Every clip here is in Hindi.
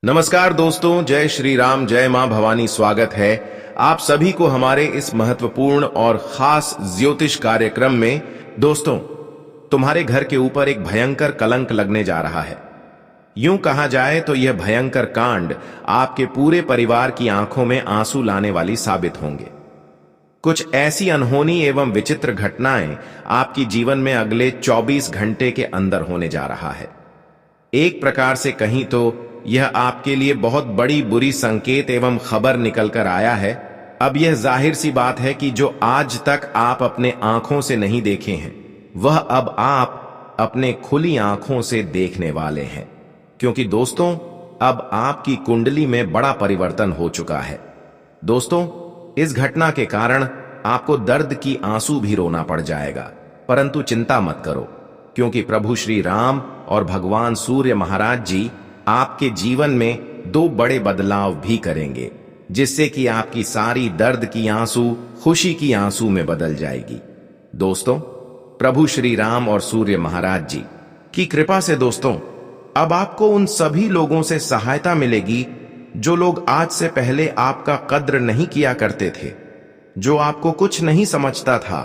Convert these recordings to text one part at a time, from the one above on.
नमस्कार दोस्तों, जय श्री राम, जय मां भवानी। स्वागत है आप सभी को हमारे इस महत्वपूर्ण और खास ज्योतिष कार्यक्रम में। दोस्तों, तुम्हारे घर के ऊपर एक भयंकर कलंक लगने जा रहा है। यूं कहा जाए तो यह भयंकर कांड आपके पूरे परिवार की आंखों में आंसू लाने वाली साबित होंगे। कुछ ऐसी अनहोनी एवं विचित्र घटनाएं आपकी जीवन में अगले 24 घंटे के अंदर होने जा रहा है। एक प्रकार से कहीं तो यह आपके लिए बहुत बड़ी बुरी संकेत एवं खबर निकल कर आया है। अब यह जाहिर सी बात है कि जो आज तक आप अपने आंखों से नहीं देखे हैं, वह अब आप अपने खुली आंखों से देखने वाले हैं। क्योंकि दोस्तों, अब आपकी कुंडली में बड़ा परिवर्तन हो चुका है। दोस्तों, इस घटना के कारण आपको दर्द की आंसू भी रोना पड़ जाएगा, परंतु चिंता मत करो, क्योंकि प्रभु श्री राम और भगवान सूर्य महाराज जी आपके जीवन में दो बड़े बदलाव भी करेंगे, जिससे कि आपकी सारी दर्द की आंसू खुशी की आंसू में बदल जाएगी। दोस्तों, प्रभु श्री राम और सूर्य महाराज जी की कृपा से दोस्तों, अब आपको उन सभी लोगों से सहायता मिलेगी जो लोग आज से पहले आपका कद्र नहीं किया करते थे, जो आपको कुछ नहीं समझता था।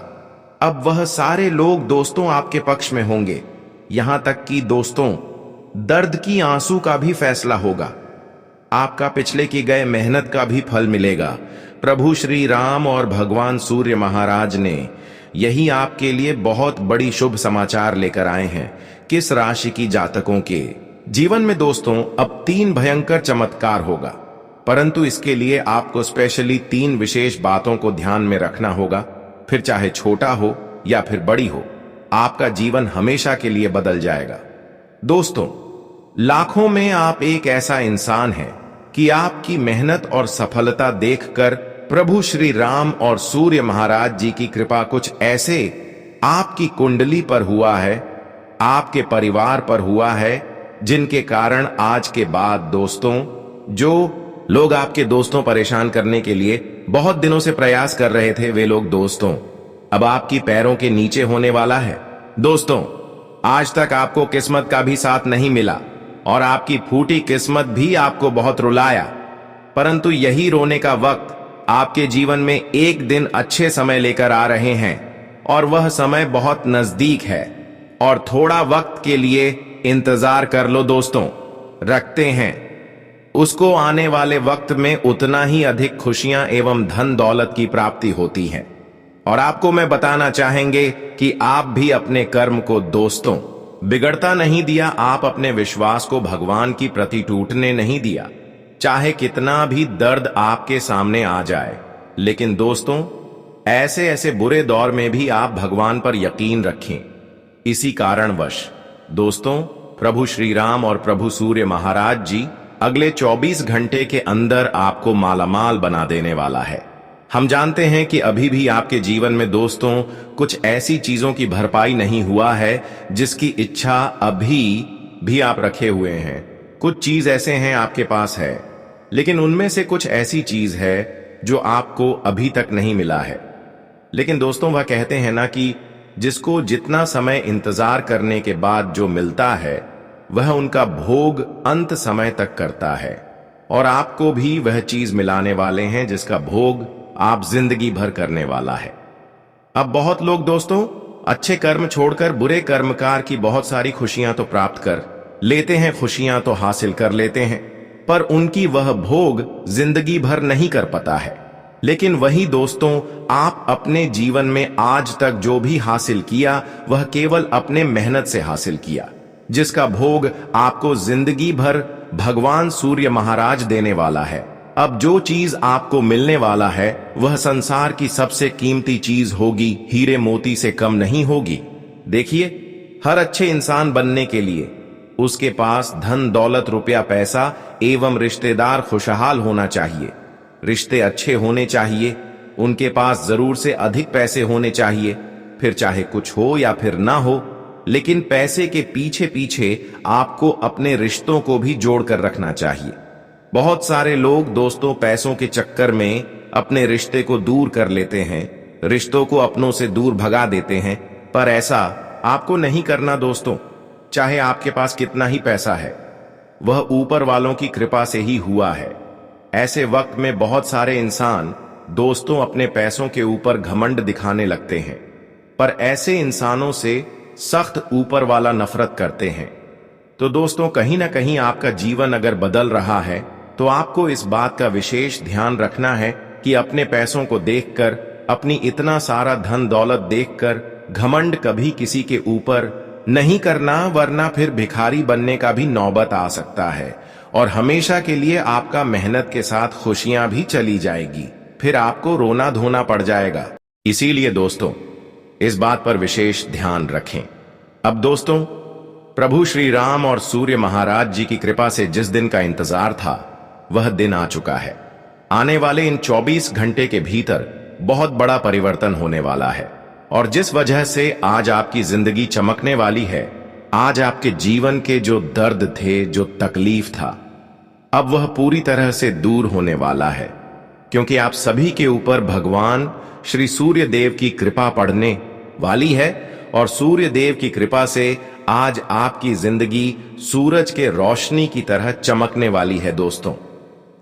अब वह सारे लोग दोस्तों आपके पक्ष में होंगे। यहां तक कि दोस्तों, दर्द की आंसू का भी फैसला होगा। आपका पिछले की गए मेहनत का भी फल मिलेगा। प्रभु श्री राम और भगवान सूर्य महाराज ने यही आपके लिए बहुत बड़ी शुभ समाचार लेकर आए हैं। किस राशि की जातकों के जीवन में दोस्तों अब 3 भयंकर चमत्कार होगा, परंतु इसके लिए आपको स्पेशली 3 विशेष बातों को ध्यान में रखना होगा। फिर चाहे छोटा हो या फिर बड़ी हो, आपका जीवन हमेशा के लिए बदल जाएगा। दोस्तों, लाखों में आप एक ऐसा इंसान हैं कि आपकी मेहनत और सफलता देखकर प्रभु श्री राम और सूर्य महाराज जी की कृपा कुछ ऐसे आपकी कुंडली पर हुआ है, आपके परिवार पर हुआ है, जिनके कारण आज के बाद दोस्तों, जो लोग आपके दोस्तों परेशान करने के लिए बहुत दिनों से प्रयास कर रहे थे, वे लोग दोस्तों अब आपकी पैरों के नीचे होने वाला है। दोस्तों, आज तक आपको किस्मत का भी साथ नहीं मिला और आपकी फूटी किस्मत भी आपको बहुत रुलाया, परंतु यही रोने का वक्त आपके जीवन में एक दिन अच्छे समय लेकर आ रहे हैं और वह समय बहुत नजदीक है। और थोड़ा वक्त के लिए इंतजार कर लो दोस्तों, रखते हैं उसको। आने वाले वक्त में उतना ही अधिक खुशियां एवं धन दौलत की प्राप्ति होती है। और आपको मैं बताना चाहेंगे कि आप भी अपने कर्म को दोस्तों बिगड़ता नहीं दिया, आप अपने विश्वास को भगवान की प्रति टूटने नहीं दिया। चाहे कितना भी दर्द आपके सामने आ जाए, लेकिन दोस्तों ऐसे ऐसे बुरे दौर में भी आप भगवान पर यकीन रखें। इसी कारणवश दोस्तों, प्रभु श्री राम और प्रभु सूर्य महाराज जी अगले 24 घंटे के अंदर आपको मालामाल बना देने वाला है। हम जानते हैं कि अभी भी आपके जीवन में दोस्तों कुछ ऐसी चीजों की भरपाई नहीं हुआ है जिसकी इच्छा अभी भी आप रखे हुए हैं। कुछ चीज ऐसे हैं आपके पास है, लेकिन उनमें से कुछ ऐसी चीज है जो आपको अभी तक नहीं मिला है। लेकिन दोस्तों, वह कहते हैं ना कि जिसको जितना समय इंतजार करने के बाद जो मिलता है, वह उनका भोग अंत समय तक करता है। और आपको भी वह चीज मिलाने वाले हैं जिसका भोग आप जिंदगी भर करने वाला है। अब बहुत लोग दोस्तों अच्छे कर्म छोड़कर बुरे कर्मकार की बहुत सारी खुशियां तो प्राप्त कर लेते हैं, खुशियां तो हासिल कर लेते हैं, पर उनकी वह भोग जिंदगी भर नहीं कर पाता है। लेकिन वही दोस्तों, आप अपने जीवन में आज तक जो भी हासिल किया, वह केवल अपने मेहनत से हासिल किया, जिसका भोग आपको जिंदगी भर भगवान सूर्य महाराज देने वाला है। अब जो चीज आपको मिलने वाला है, वह संसार की सबसे कीमती चीज होगी, हीरे मोती से कम नहीं होगी। देखिए, हर अच्छे इंसान बनने के लिए उसके पास धन दौलत रुपया पैसा एवं रिश्तेदार खुशहाल होना चाहिए। रिश्ते अच्छे होने चाहिए, उनके पास जरूर से अधिक पैसे होने चाहिए, फिर चाहे कुछ हो या फिर ना हो, लेकिन पैसे के पीछे पीछे आपको अपने रिश्तों को भी जोड़कर रखना चाहिए। बहुत सारे लोग दोस्तों पैसों के चक्कर में अपने रिश्ते को दूर कर लेते हैं, रिश्तों को अपनों से दूर भगा देते हैं, पर ऐसा आपको नहीं करना दोस्तों। चाहे आपके पास कितना ही पैसा है, वह ऊपर वालों की कृपा से ही हुआ है। ऐसे वक्त में बहुत सारे इंसान दोस्तों अपने पैसों के ऊपर घमंड दिखाने लगते हैं, पर ऐसे इंसानों से सख्त ऊपर वाला नफरत करते हैं। तो दोस्तों, कहीं ना कहीं आपका जीवन अगर बदल रहा है तो आपको इस बात का विशेष ध्यान रखना है कि अपने पैसों को देखकर, अपनी इतना सारा धन दौलत देखकर घमंड कभी किसी के ऊपर नहीं करना, वरना फिर भिखारी बनने का भी नौबत आ सकता है और हमेशा के लिए आपका मेहनत के साथ खुशियां भी चली जाएगी, फिर आपको रोना धोना पड़ जाएगा। इसीलिए दोस्तों, इस बात पर विशेष ध्यान रखें। अब दोस्तों, प्रभु श्री राम और सूर्य महाराज जी की कृपा से जिस दिन का इंतजार था वह दिन आ चुका है। आने वाले इन 24 घंटे के भीतर बहुत बड़ा परिवर्तन होने वाला है और जिस वजह से आज आपकी जिंदगी चमकने वाली है, आज आपके जीवन के जो दर्द थे, जो तकलीफ था, अब वह पूरी तरह से दूर होने वाला है, क्योंकि आप सभी के ऊपर भगवान श्री सूर्य देव की कृपा पड़ने वाली है और सूर्य देव की कृपा से आज आपकी जिंदगी सूरज के रोशनी की तरह चमकने वाली है। दोस्तों,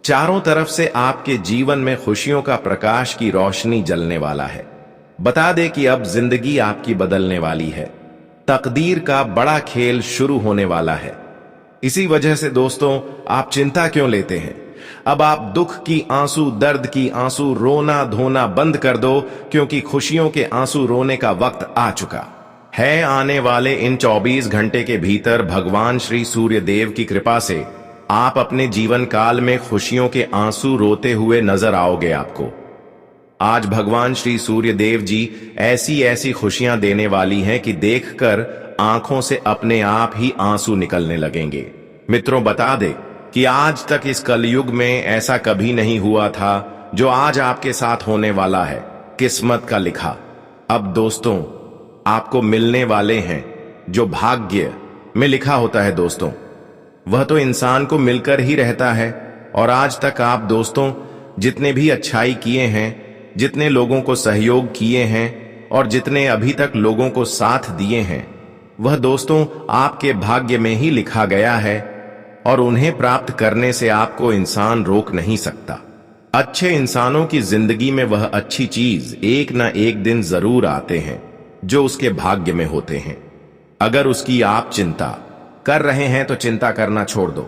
चारों तरफ से आपके जीवन में खुशियों का प्रकाश की रोशनी जलने वाला है। बता दे कि अब जिंदगी आपकी बदलने वाली है, तकदीर का बड़ा खेल शुरू होने वाला है। इसी वजह से दोस्तों, आप चिंता क्यों लेते हैं? अब आप दुख की आंसू, दर्द की आंसू, रोना धोना बंद कर दो, क्योंकि खुशियों के आंसू रोने का वक्त आ चुका है। आने वाले इन 24 घंटे के भीतर भगवान श्री सूर्य देव की कृपा से आप अपने जीवन काल में खुशियों के आंसू रोते हुए नजर आओगे। आपको आज भगवान श्री सूर्य देव जी ऐसी ऐसी खुशियां देने वाली हैं कि देखकर आंखों से अपने आप ही आंसू निकलने लगेंगे। मित्रों, बता दे कि आज तक इस कलयुग में ऐसा कभी नहीं हुआ था जो आज आपके साथ होने वाला है, किस्मत का लिखा। अब दोस्तों, आपको मिलने वाले हैं जो भाग्य में लिखा होता है। दोस्तों, वह तो इंसान को मिलकर ही रहता है और आज तक आप दोस्तों जितने भी अच्छाई किए हैं, जितने लोगों को सहयोग किए हैं और जितने अभी तक लोगों को साथ दिए हैं, वह दोस्तों आपके भाग्य में ही लिखा गया है और उन्हें प्राप्त करने से आपको इंसान रोक नहीं सकता। अच्छे इंसानों की जिंदगी में वह अच्छी चीज एक न एक दिन जरूर आते हैं जो उसके भाग्य में होते हैं। अगर उसकी आप चिंता कर रहे हैं तो चिंता करना छोड़ दो,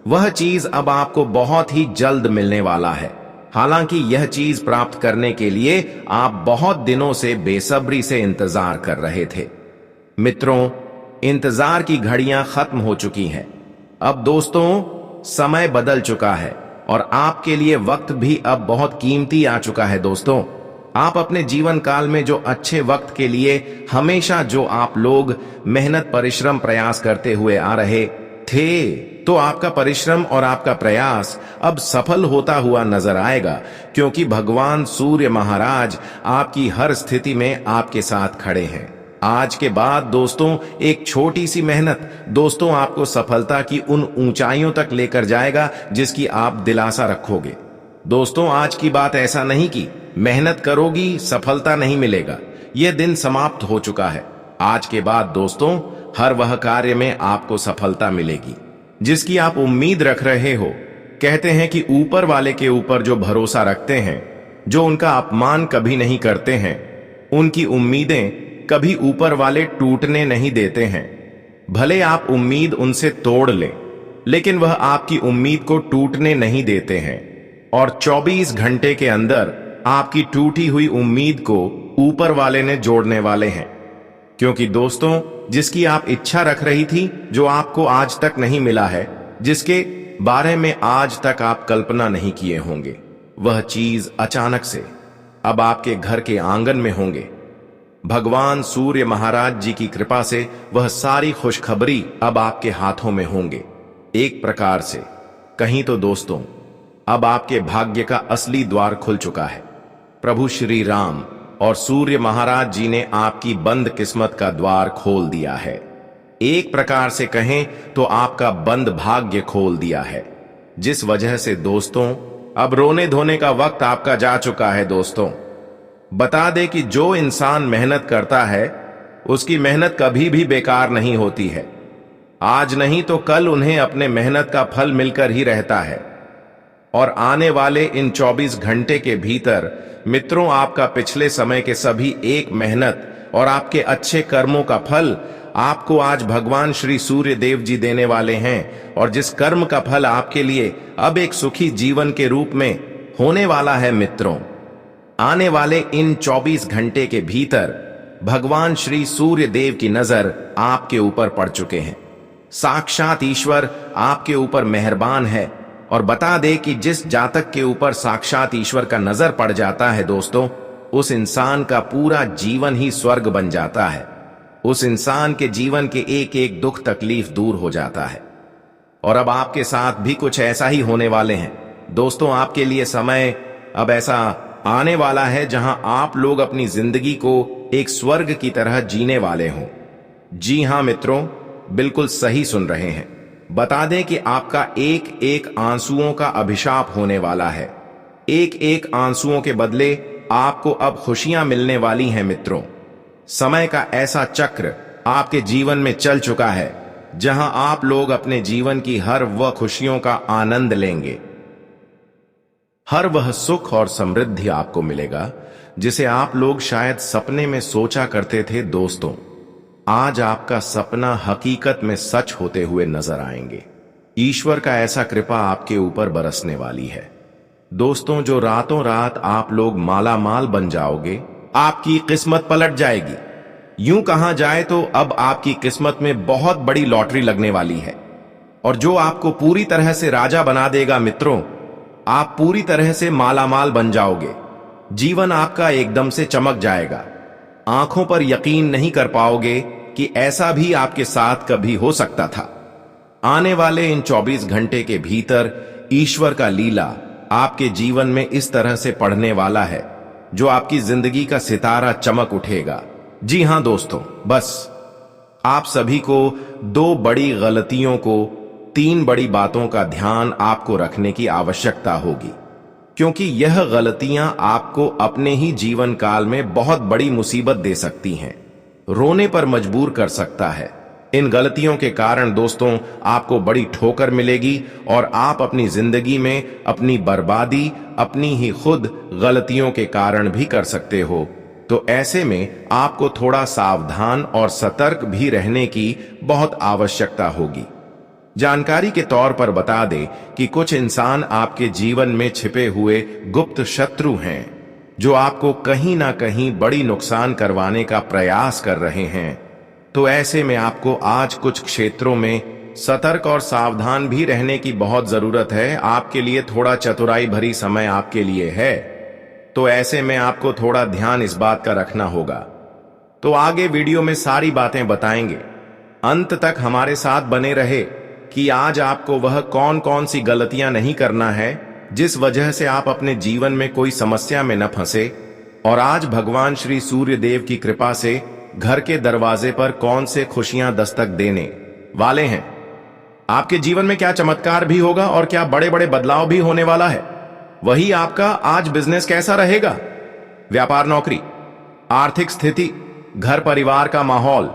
वह चीज अब आपको बहुत ही जल्द मिलने वाला है। हालांकि यह चीज प्राप्त करने के लिए आप बहुत दिनों से बेसब्री से इंतजार कर रहे थे। मित्रों, इंतजार की घड़ियां खत्म हो चुकी हैं। अब दोस्तों, समय बदल चुका है और आपके लिए वक्त भी अब बहुत कीमती आ चुका है। दोस्तों, आप अपने जीवन काल में जो अच्छे वक्त के लिए हमेशा जो आप लोग मेहनत, परिश्रम, प्रयास करते हुए आ रहे थे, तो आपका परिश्रम और आपका प्रयास अब सफल होता हुआ नजर आएगा, क्योंकि भगवान सूर्य महाराज आपकी हर स्थिति में आपके साथ खड़े हैं। आज के बाद दोस्तों, एक छोटी सी मेहनत दोस्तों आपको सफलता की उन ऊंचाइयों तक लेकर जाएगा जिसकी आप दिलासा रखोगे। दोस्तों, आज की बात ऐसा नहीं कि मेहनत करोगी सफलता नहीं मिलेगा, यह दिन समाप्त हो चुका है। आज के बाद दोस्तों हर वह कार्य में आपको सफलता मिलेगी जिसकी आप उम्मीद रख रहे हो। कहते हैं कि ऊपर वाले के ऊपर जो भरोसा रखते हैं, जो उनका अपमान कभी नहीं करते हैं, उनकी उम्मीदें कभी ऊपर वाले टूटने नहीं देते हैं। भले आप उम्मीद उनसे तोड़ लें, लेकिन वह आपकी उम्मीद को टूटने नहीं देते हैं और 24 घंटे के अंदर आपकी टूटी हुई उम्मीद को ऊपर वाले ने जोड़ने वाले हैं। क्योंकि दोस्तों, जिसकी आप इच्छा रख रही थी, जो आपको आज तक नहीं मिला है, जिसके बारे में आज तक आप कल्पना नहीं किए होंगे, वह चीज अचानक से अब आपके घर के आंगन में होंगे। भगवान सूर्य महाराज जी की कृपा से वह सारी खुशखबरी अब आपके हाथों में होंगे। एक प्रकार से कहीं तो दोस्तों, अब आपके भाग्य का असली द्वार खुल चुका है। प्रभु श्री राम और सूर्य महाराज जी ने आपकी बंद किस्मत का द्वार खोल दिया है। एक प्रकार से कहें तो आपका बंद भाग्य खोल दिया है, जिस वजह से दोस्तों अब रोने धोने का वक्त आपका जा चुका है। दोस्तों, बता दे कि जो इंसान मेहनत करता है उसकी मेहनत कभी भी बेकार नहीं होती है। आज नहीं तो कल उन्हें अपने मेहनत का फल मिलकर ही रहता है। और आने वाले इन 24 घंटे के भीतर मित्रों, आपका पिछले समय के सभी एक मेहनत और आपके अच्छे कर्मों का फल आपको आज भगवान श्री सूर्य देव जी देने वाले हैं। और जिस कर्म का फल आपके लिए अब एक सुखी जीवन के रूप में होने वाला है मित्रों, आने वाले इन 24 घंटे के भीतर भगवान श्री सूर्य देव की नजर आपके ऊपर पड़ चुके हैं। साक्षात ईश्वर आपके ऊपर मेहरबान है। और बता दे कि जिस जातक के ऊपर साक्षात ईश्वर का नजर पड़ जाता है दोस्तों, उस इंसान का पूरा जीवन ही स्वर्ग बन जाता है। उस इंसान के जीवन के एक एक दुख तकलीफ दूर हो जाता है। और अब आपके साथ भी कुछ ऐसा ही होने वाले हैं दोस्तों। आपके लिए समय अब ऐसा आने वाला है जहां आप लोग अपनी जिंदगी को एक स्वर्ग की तरह जीने वाले हों। जी हां मित्रों, बिल्कुल सही सुन रहे हैं। बता दें कि आपका एक एक आंसुओं का अभिशाप होने वाला है। एक एक आंसुओं के बदले आपको अब खुशियां मिलने वाली हैं मित्रों। समय का ऐसा चक्र आपके जीवन में चल चुका है जहां आप लोग अपने जीवन की हर वह खुशियों का आनंद लेंगे। हर वह सुख और समृद्धि आपको मिलेगा जिसे आप लोग शायद सपने में सोचा करते थे दोस्तों। आज आपका सपना हकीकत में सच होते हुए नजर आएंगे। ईश्वर का ऐसा कृपा आपके ऊपर बरसने वाली है दोस्तों, जो रातों रात आप लोग माला माल बन जाओगे। आपकी किस्मत पलट जाएगी। यूं कहा जाए तो अब आपकी किस्मत में बहुत बड़ी लॉटरी लगने वाली है और जो आपको पूरी तरह से राजा बना देगा मित्रों। आप पूरी तरह से माला माल बन जाओगे। जीवन आपका एकदम से चमक जाएगा। आंखों पर यकीन नहीं कर पाओगे कि ऐसा भी आपके साथ कभी हो सकता था। आने वाले इन 24 घंटे के भीतर ईश्वर का लीला आपके जीवन में इस तरह से पड़ने वाला है जो आपकी जिंदगी का सितारा चमक उठेगा। जी हां दोस्तों, बस आप सभी को 2 बड़ी गलतियों को 3 बड़ी बातों का ध्यान आपको रखने की आवश्यकता होगी, क्योंकि यह गलतियां आपको अपने ही जीवन काल में बहुत बड़ी मुसीबत दे सकती हैं, रोने पर मजबूर कर सकता है। इन गलतियों के कारण दोस्तों आपको बड़ी ठोकर मिलेगी और आप अपनी जिंदगी में अपनी बर्बादी अपनी ही खुद गलतियों के कारण भी कर सकते हो। तो ऐसे में आपको थोड़ा सावधान और सतर्क भी रहने की बहुत आवश्यकता होगी। जानकारी के तौर पर बता दें कि कुछ इंसान आपके जीवन में छिपे हुए गुप्त शत्रु हैं जो आपको कहीं ना कहीं बड़ी नुकसान करवाने का प्रयास कर रहे हैं। तो ऐसे में आपको आज कुछ क्षेत्रों में सतर्क और सावधान भी रहने की बहुत जरूरत है। आपके लिए थोड़ा चतुराई भरी समय आपके लिए है, तो ऐसे में आपको थोड़ा ध्यान इस बात का रखना होगा। तो आगे वीडियो में सारी बातें बताएंगे, अंत तक हमारे साथ बने रहे कि आज आपको वह कौन कौन सी गलतियां नहीं करना है जिस वजह से आप अपने जीवन में कोई समस्या में न फंसे। और आज भगवान श्री सूर्य देव की कृपा से घर के दरवाजे पर कौन से खुशियां दस्तक देने वाले हैं। आपके जीवन में क्या चमत्कार भी होगा और क्या बड़े बड़े बदलाव भी होने वाला है। वही आपका आज बिजनेस कैसा रहेगा, व्यापार नौकरी, आर्थिक स्थिति, घर परिवार का माहौल,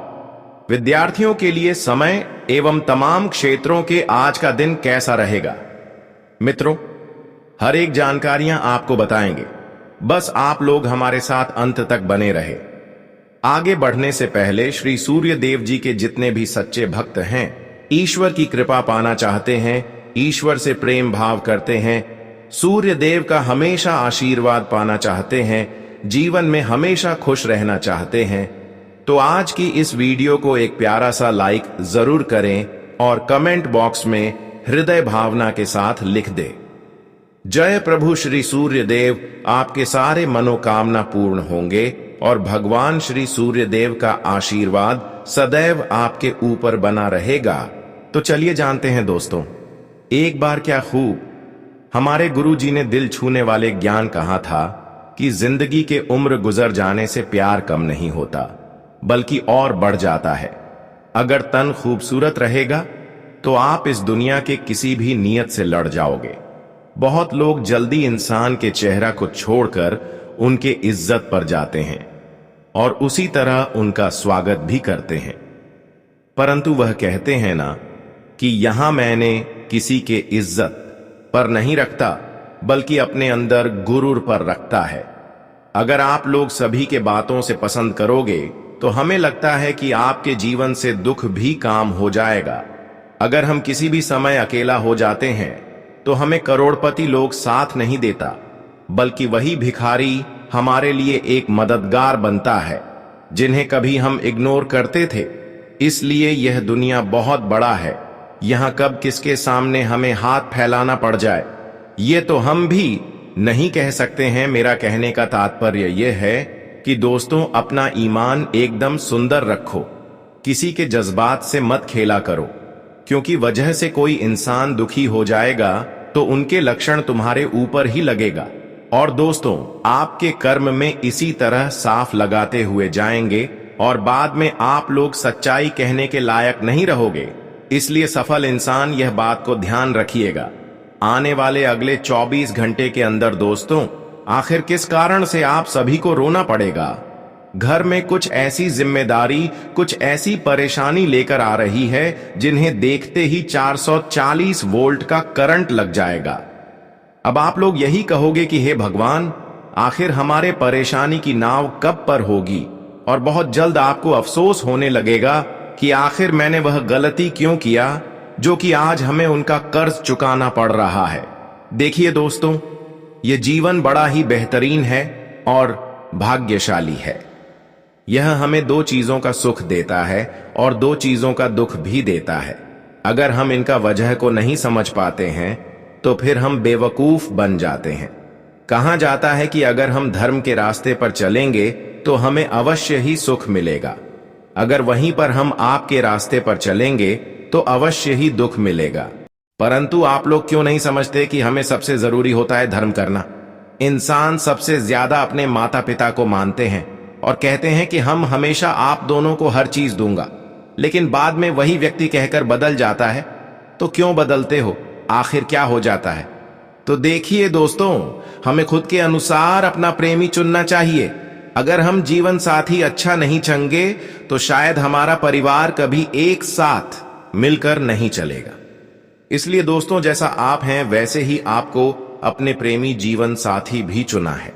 विद्यार्थियों के लिए समय एवं तमाम क्षेत्रों के आज का दिन कैसा रहेगा। मित्रों, हर एक जानकारियां आपको बताएंगे, बस आप लोग हमारे साथ अंत तक बने रहे। आगे बढ़ने से पहले श्री सूर्य देव जी के जितने भी सच्चे भक्त हैं, ईश्वर की कृपा पाना चाहते हैं, ईश्वर से प्रेम भाव करते हैं, सूर्य देव का हमेशा आशीर्वाद पाना चाहते हैं, जीवन में हमेशा खुश रहना चाहते हैं, तो आज की इस वीडियो को एक प्यारा सा लाइक जरूर करें और कमेंट बॉक्स में हृदय भावना के साथ लिख दे। जय प्रभु श्री सूर्य देव, आपके सारे मनोकामना पूर्ण होंगे और भगवान श्री सूर्य देव का आशीर्वाद सदैव आपके ऊपर बना रहेगा। तो चलिए जानते हैं दोस्तों, एक बार क्या खूब हमारे गुरु जी ने दिल छूने वाले ज्ञान कहा था कि जिंदगी के उम्र गुजर जाने से प्यार कम नहीं होता बल्कि और बढ़ जाता है। अगर तन खूबसूरत रहेगा तो आप इस दुनिया के किसी भी नियत से लड़ जाओगे। बहुत लोग जल्दी इंसान के चेहरा को छोड़कर उनके इज्जत पर जाते हैं और उसी तरह उनका स्वागत भी करते हैं। परंतु वह कहते हैं ना कि यहां मैंने किसी के इज्जत पर नहीं रखता, बल्कि अपने अंदर गुरूर पर रखता है। अगर आप लोग सभी के बातों से पसंद करोगे तो हमें लगता है कि आपके जीवन से दुख भी काम हो जाएगा। अगर हम किसी भी समय अकेला हो जाते हैं तो हमें करोड़पति लोग साथ नहीं देता, बल्कि वही भिखारी हमारे लिए एक मददगार बनता है जिन्हें कभी हम इग्नोर करते थे। इसलिए यह दुनिया बहुत बड़ा है, यहां कब किसके सामने हमें हाथ फैलाना पड़ जाए ये तो हम भी नहीं कह सकते हैं। मेरा कहने का तात्पर्य यह है कि दोस्तों, अपना ईमान एकदम सुंदर रखो, किसी के जज्बात से मत खेला करो, क्योंकि वजह से कोई इंसान दुखी हो जाएगा तो उनके लक्षण तुम्हारे ऊपर ही लगेगा। और दोस्तों, आपके कर्म में इसी तरह साफ लगाते हुए जाएंगे और बाद में आप लोग सच्चाई कहने के लायक नहीं रहोगे। इसलिए सफल इंसान यह बात को ध्यान रखिएगा। आने वाले अगले 24 घंटे के अंदर दोस्तों, आखिर किस कारण से आप सभी को रोना पड़ेगा? घर में कुछ ऐसी जिम्मेदारी, कुछ ऐसी परेशानी लेकर आ रही है जिन्हें देखते ही 440 वोल्ट का करंट लग जाएगा। अब आप लोग यही कहोगे कि हे भगवान, आखिर हमारे परेशानी की नाव कब पर होगी? और बहुत जल्द आपको अफसोस होने लगेगा कि आखिर मैंने वह गलती क्यों किया जो कि आज हमें उनका कर्ज चुकाना पड़ रहा है। देखिए दोस्तों, यह जीवन बड़ा ही बेहतरीन है और भाग्यशाली है। यह हमें दो चीजों का सुख देता है और दो चीजों का दुख भी देता है। अगर हम इनका वजह को नहीं समझ पाते हैं तो फिर हम बेवकूफ बन जाते हैं। कहा जाता है कि अगर हम धर्म के रास्ते पर चलेंगे तो हमें अवश्य ही सुख मिलेगा, अगर वहीं पर हम आपके रास्ते पर चलेंगे तो अवश्य ही दुख मिलेगा। परंतु आप लोग क्यों नहीं समझते कि हमें सबसे जरूरी होता है धर्म करना? इंसान सबसे ज्यादा अपने माता पिता को मानते हैं और कहते हैं कि हम हमेशा आप दोनों को हर चीज दूंगा, लेकिन बाद में वही व्यक्ति कहकर बदल जाता है। तो क्यों बदलते हो? आखिर क्या हो जाता है? तो देखिए दोस्तों, हमें खुद के अनुसार अपना प्रेमी चुनना चाहिए। अगर हम जीवन साथी अच्छा नहीं चुनेंगे तो शायद हमारा परिवार कभी एक साथ मिलकर नहीं चलेगा। इसलिए दोस्तों, जैसा आप हैं वैसे ही आपको अपने प्रेमी जीवन साथी भी चुना है।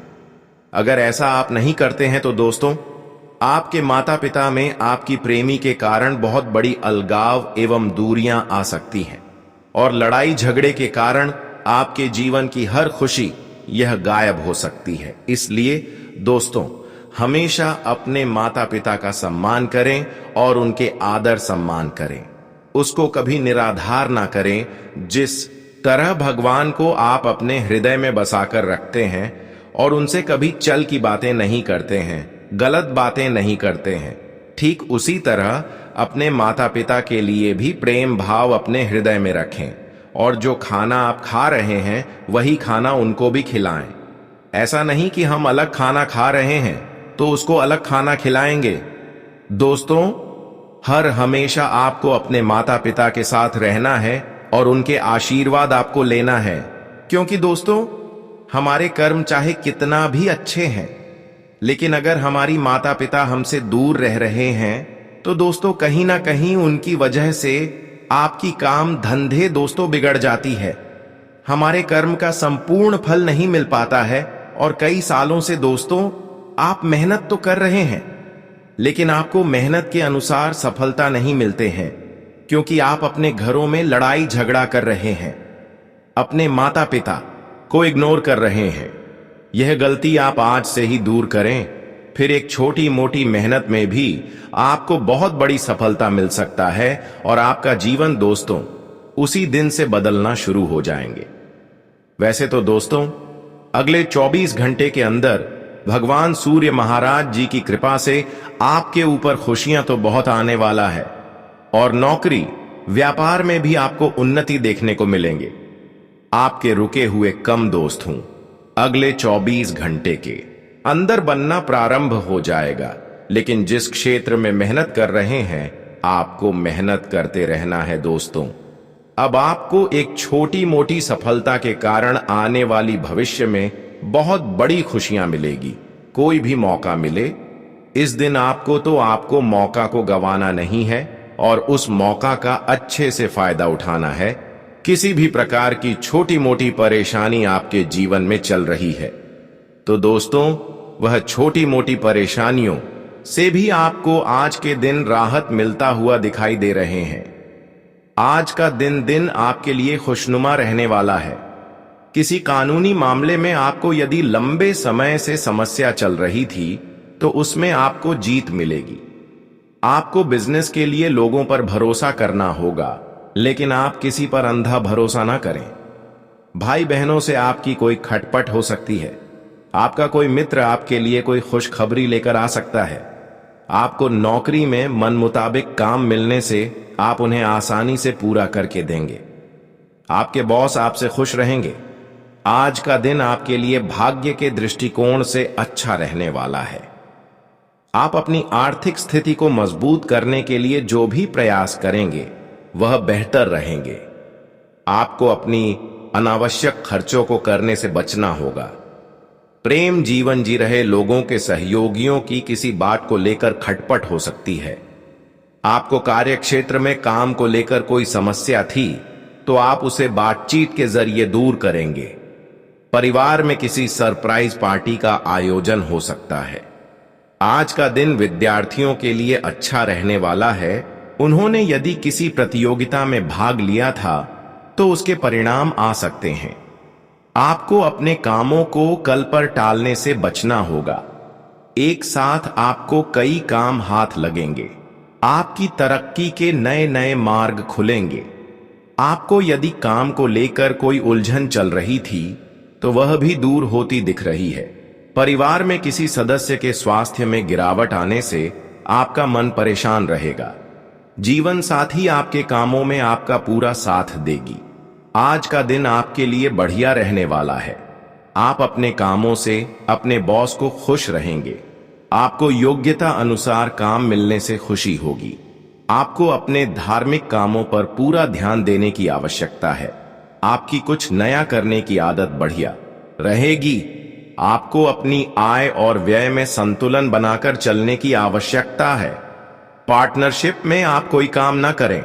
अगर ऐसा आप नहीं करते हैं तो दोस्तों, आपके माता पिता में आपकी प्रेमी के कारण बहुत बड़ी अलगाव एवं दूरियां आ सकती हैं और लड़ाई झगड़े के कारण आपके जीवन की हर खुशी यह गायब हो सकती है। इसलिए दोस्तों, हमेशा अपने माता पिता का सम्मान करें और उनके आदर सम्मान करें। उसको कभी निराधार ना करें। जिस तरह भगवान को आप अपने हृदय में बसाकर रखते हैं और उनसे कभी चल की बातें नहीं करते हैं, गलत बातें नहीं करते हैं, ठीक उसी तरह अपने माता पिता के लिए भी प्रेम भाव अपने हृदय में रखें और जो खाना आप खा रहे हैं वही खाना उनको भी खिलाएं। ऐसा नहीं कि हम अलग खाना खा रहे हैं तो उसको अलग खाना खिलाएंगे। दोस्तों, हर हमेशा आपको अपने माता पिता के साथ रहना है और उनके आशीर्वाद आपको लेना है, क्योंकि दोस्तों, हमारे कर्म चाहे कितना भी अच्छे हैं, लेकिन अगर हमारी माता पिता हमसे दूर रह रहे हैं तो दोस्तों कहीं ना कहीं उनकी वजह से आपकी काम धंधे दोस्तों बिगड़ जाती है। हमारे कर्म का संपूर्ण फल नहीं मिल पाता है और कई सालों से दोस्तों आप मेहनत तो कर रहे हैं, लेकिन आपको मेहनत के अनुसार सफलता नहीं मिलते हैं, क्योंकि आप अपने घरों में लड़ाई झगड़ा कर रहे हैं, अपने माता पिता को इग्नोर कर रहे हैं। यह गलती आप आज से ही दूर करें, फिर एक छोटी मोटी मेहनत में भी आपको बहुत बड़ी सफलता मिल सकता है और आपका जीवन दोस्तों उसी दिन से बदलना शुरू हो जाएंगे। वैसे तो दोस्तों, अगले 24 घंटे के अंदर भगवान सूर्य महाराज जी की कृपा से आपके ऊपर खुशियां तो बहुत आने वाला है और नौकरी व्यापार में भी आपको उन्नति देखने को मिलेंगे। आपके रुके हुए कम दोस्त हूं अगले 24 घंटे के अंदर बनना प्रारंभ हो जाएगा, लेकिन जिस क्षेत्र में मेहनत कर रहे हैं आपको मेहनत करते रहना है दोस्तों। अब आपको एक छोटी मोटी सफलता के कारण आने वाली भविष्य में बहुत बड़ी खुशियां मिलेगी। कोई भी मौका मिले, इस दिन आपको मौका को गंवाना नहीं है और उस मौका का अच्छे से फायदा उठाना है। किसी भी प्रकार की छोटी मोटी परेशानी आपके जीवन में चल रही है तो दोस्तों, वह छोटी मोटी परेशानियों से भी आपको आज के दिन राहत मिलता हुआ दिखाई दे रहे हैं। आज का दिन आपके लिए खुशनुमा रहने वाला है। किसी कानूनी मामले में आपको यदि लंबे समय से समस्या चल रही थी तो उसमें आपको जीत मिलेगी। आपको बिजनेस के लिए लोगों पर भरोसा करना होगा, लेकिन आप किसी पर अंधा भरोसा ना करें। भाई बहनों से आपकी कोई खटपट हो सकती है। आपका कोई मित्र आपके लिए कोई खुशखबरी लेकर आ सकता है। आपको नौकरी में मन मुताबिक काम मिलने से आप उन्हें आसानी से पूरा करके देंगे। आपके बॉस आपसे खुश रहेंगे। आज का दिन आपके लिए भाग्य के दृष्टिकोण से अच्छा रहने वाला है। आप अपनी आर्थिक स्थिति को मजबूत करने के लिए जो भी प्रयास करेंगे वह बेहतर रहेंगे। आपको अपनी अनावश्यक खर्चों को करने से बचना होगा। प्रेम जीवन जी रहे लोगों के सहयोगियों की किसी बात को लेकर खटपट हो सकती है। आपको कार्यक्षेत्र में काम को लेकर कोई समस्या थी तो आप उसे बातचीत के जरिए दूर करेंगे। परिवार में किसी सरप्राइज पार्टी का आयोजन हो सकता है। आज का दिन विद्यार्थियों के लिए अच्छा रहने वाला है। उन्होंने यदि किसी प्रतियोगिता में भाग लिया था तो उसके परिणाम आ सकते हैं। आपको अपने कामों को कल पर टालने से बचना होगा। एक साथ आपको कई काम हाथ लगेंगे। आपकी तरक्की के नए नए मार्ग खुलेंगे। आपको यदि काम को लेकर कोई उलझन चल रही थी तो वह भी दूर होती दिख रही है। परिवार में किसी सदस्य के स्वास्थ्य में गिरावट आने से आपका मन परेशान रहेगा। जीवन साथी आपके कामों में आपका पूरा साथ देगी। आज का दिन आपके लिए बढ़िया रहने वाला है। आप अपने कामों से अपने बॉस को खुश रहेंगे। आपको योग्यता अनुसार काम मिलने से खुशी होगी। आपको अपने धार्मिक कामों पर पूरा ध्यान देने की आवश्यकता है। आपकी कुछ नया करने की आदत बढ़िया रहेगी। आपको अपनी आय और व्यय में संतुलन बनाकर चलने की आवश्यकता है। पार्टनरशिप में आप कोई काम ना करें।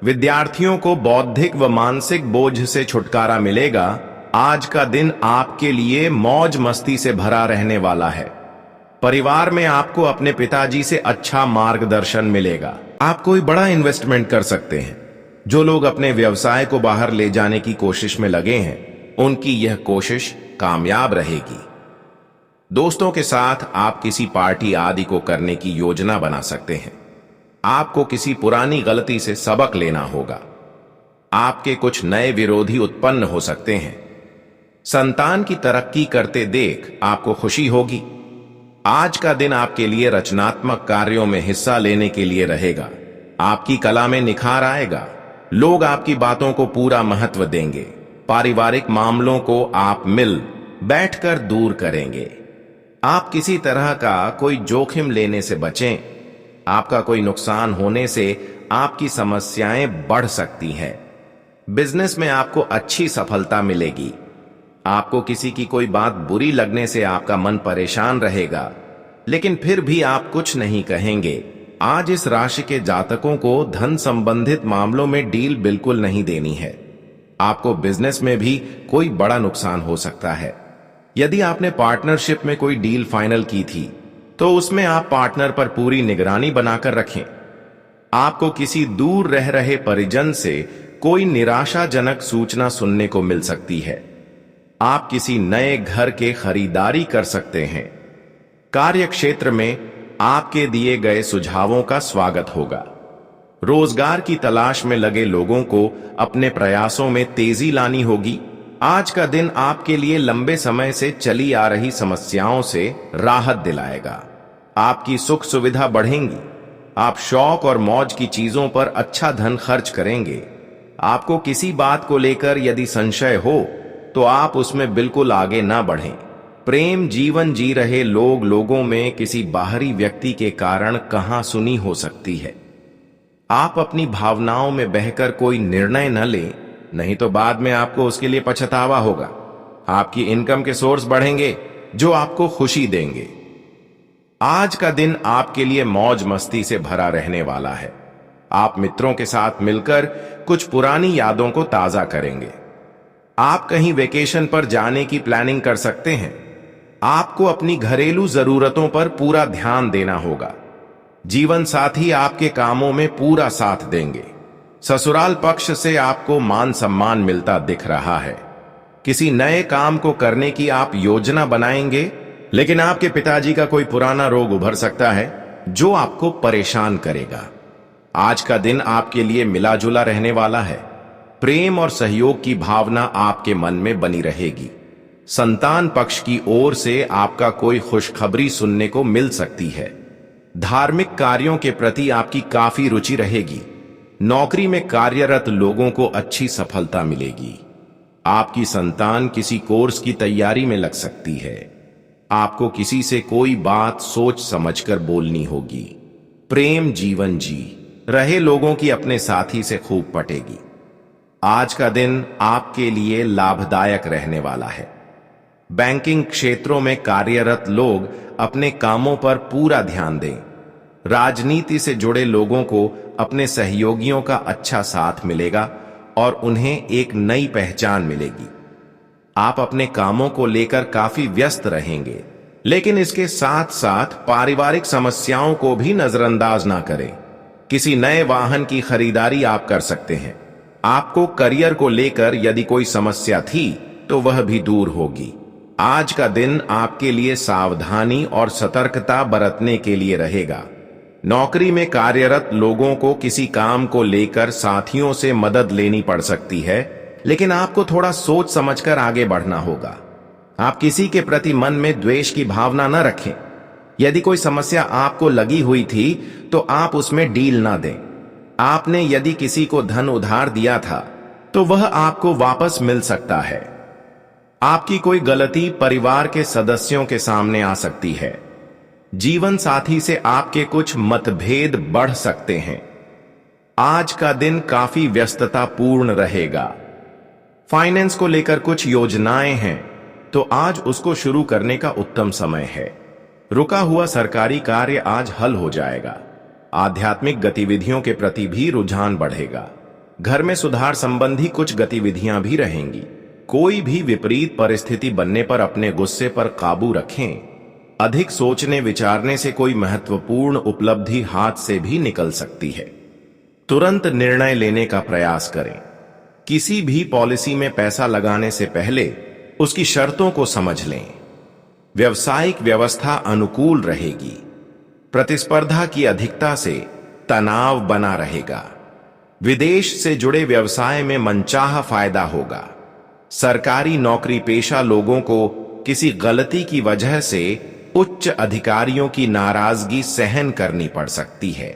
विद्यार्थियों को बौद्धिक व मानसिक बोझ से छुटकारा मिलेगा। आज का दिन आपके लिए मौज मस्ती से भरा रहने वाला है। परिवार में आपको अपने पिताजी से अच्छा मार्गदर्शन मिलेगा। आप कोई बड़ा इन्वेस्टमेंट कर सकते हैं। जो लोग अपने व्यवसाय को बाहर ले जाने की कोशिश में लगे हैं, उनकी यह कोशिश कामयाब रहेगी। दोस्तों के साथ आप किसी पार्टी आदि को करने की योजना बना सकते हैं। आपको किसी पुरानी गलती से सबक लेना होगा। आपके कुछ नए विरोधी उत्पन्न हो सकते हैं। संतान की तरक्की करते देख आपको खुशी होगी। आज का दिन आपके लिए रचनात्मक कार्यों में हिस्सा लेने के लिए रहेगा। आपकी कला में निखार आएगा। लोग आपकी बातों को पूरा महत्व देंगे। पारिवारिक मामलों को आप मिल बैठकर दूर करेंगे। आप किसी तरह का कोई जोखिम लेने से बचें। आपका कोई नुकसान होने से आपकी समस्याएं बढ़ सकती हैं। बिजनेस में आपको अच्छी सफलता मिलेगी। आपको किसी की कोई बात बुरी लगने से आपका मन परेशान रहेगा, लेकिन फिर भी आप कुछ नहीं कहेंगे। आज इस राशि के जातकों को धन संबंधित मामलों में डील बिल्कुल नहीं देनी है। आपको बिजनेस में भी कोई बड़ा नुकसान हो सकता है। यदि आपने पार्टनरशिप में कोई डील फाइनल की थी तो उसमें आप पार्टनर पर पूरी निगरानी बनाकर रखें। आपको किसी दूर रह रहे परिजन से कोई निराशाजनक सूचना सुनने को मिल सकती है। आप किसी नए घर के खरीदारी कर सकते हैं। कार्य क्षेत्र में आपके दिए गए सुझावों का स्वागत होगा। रोजगार की तलाश में लगे लोगों को अपने प्रयासों में तेजी लानी होगी। आज का दिन आपके लिए लंबे समय से चली आ रही समस्याओं से राहत दिलाएगा। आपकी सुख सुविधा बढ़ेंगी। आप शौक और मौज की चीजों पर अच्छा धन खर्च करेंगे। आपको किसी बात को लेकर यदि संशय हो तो आप उसमें बिल्कुल आगे ना बढ़ें। प्रेम जीवन जी रहे लोगों में किसी बाहरी व्यक्ति के कारण कहां सुनी हो सकती है। आप अपनी भावनाओं में बहकर कोई निर्णय न लें, नहीं तो बाद में आपको उसके लिए पछतावा होगा। आपकी इनकम के सोर्स बढ़ेंगे जो आपको खुशी देंगे। आज का दिन आपके लिए मौज मस्ती से भरा रहने वाला है। आप मित्रों के साथ मिलकर कुछ पुरानी यादों को ताजा करेंगे। आप कहीं वेकेशन पर जाने की प्लानिंग कर सकते हैं। आपको अपनी घरेलू जरूरतों पर पूरा ध्यान देना होगा। जीवन साथी आपके कामों में पूरा साथ देंगे। ससुराल पक्ष से आपको मान सम्मान मिलता दिख रहा है। किसी नए काम को करने की आप योजना बनाएंगे, लेकिन आपके पिताजी का कोई पुराना रोग उभर सकता है जो आपको परेशान करेगा। आज का दिन आपके लिए मिला जुला रहने वाला है। प्रेम और सहयोग की भावना आपके मन में बनी रहेगी। संतान पक्ष की ओर से आपका कोई खुशखबरी सुनने को मिल सकती है। धार्मिक कार्यों के प्रति आपकी काफी रुचि रहेगी। नौकरी में कार्यरत लोगों को अच्छी सफलता मिलेगी। आपकी संतान किसी कोर्स की तैयारी में लग सकती है। आपको किसी से कोई बात सोच समझकर बोलनी होगी। प्रेम जीवन जी रहे लोगों की अपने साथी से खूब पटेगी। आज का दिन आपके लिए लाभदायक रहने वाला है। बैंकिंग क्षेत्रों में कार्यरत लोग अपने कामों पर पूरा ध्यान दें। राजनीति से जुड़े लोगों को अपने सहयोगियों का अच्छा साथ मिलेगा और उन्हें एक नई पहचान मिलेगी। आप अपने कामों को लेकर काफी व्यस्त रहेंगे, लेकिन इसके साथ साथ पारिवारिक समस्याओं को भी नजरअंदाज ना करें। किसी नए वाहन की खरीदारी आप कर सकते हैं। आपको करियर को लेकर यदि कोई समस्या थी तो वह भी दूर होगी। आज का दिन आपके लिए सावधानी और सतर्कता बरतने के लिए रहेगा। नौकरी में कार्यरत लोगों को किसी काम को लेकर साथियों से मदद लेनी पड़ सकती है, लेकिन आपको थोड़ा सोच समझकर आगे बढ़ना होगा। आप किसी के प्रति मन में द्वेष की भावना न रखें। यदि कोई समस्या आपको लगी हुई थी तो आप उसमें डील ना दें। आपने यदि किसी को धन उधार दिया था तो वह आपको वापस मिल सकता है। आपकी कोई गलती परिवार के सदस्यों के सामने आ सकती है। जीवन साथी से आपके कुछ मतभेद बढ़ सकते हैं। आज का दिन काफी व्यस्तता पूर्ण रहेगा। फाइनेंस को लेकर कुछ योजनाएं हैं तो आज उसको शुरू करने का उत्तम समय है। रुका हुआ सरकारी कार्य आज हल हो जाएगा। आध्यात्मिक गतिविधियों के प्रति भी रुझान बढ़ेगा। घर में सुधार संबंधी कुछ गतिविधियां भी रहेंगी। कोई भी विपरीत परिस्थिति बनने पर अपने गुस्से पर काबू रखें। अधिक सोचने विचारने से कोई महत्वपूर्ण उपलब्धि हाथ से भी निकल सकती है। तुरंत निर्णय लेने का प्रयास करें। किसी भी पॉलिसी में पैसा लगाने से पहले उसकी शर्तों को समझ लें। व्यवसायिक व्यवस्था अनुकूल रहेगी। प्रतिस्पर्धा की अधिकता से तनाव बना रहेगा। विदेश से जुड़े व्यवसाय में मनचाहा फायदा होगा। सरकारी नौकरी पेशा लोगों को किसी गलती की वजह से उच्च अधिकारियों की नाराजगी सहन करनी पड़ सकती है।